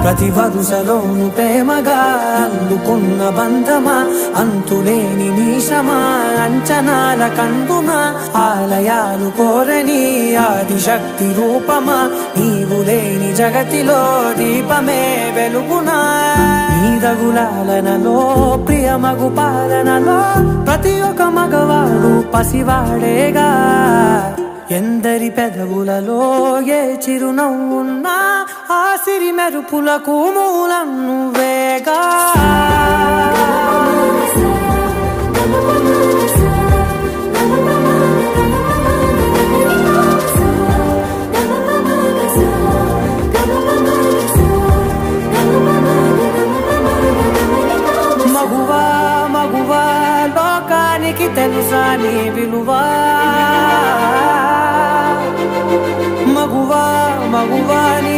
ప్రతి వరుసలోను ప్రేమగా అందుకున్న బంధమా అంతులేని నీశమా అంచనాల కందున ఆలయాలు కోరని ఆదిశక్తి రూపమా నీవు లేని జగతిలో దీపమే వెలుగునా నీదగులాలనలో ప్రియమగు పాలనలో ప్రతి ఒక్క మగవాడు పసివాడేగా ఎందరి పెదవులలో ఏ చిరునవ్వున్నా ఆ సిరి మెరుపులకు మూలం నువ్వేగా మగువా మగువా లోకానికి తెలుసా నీ విలువా మగువా మగువా నీ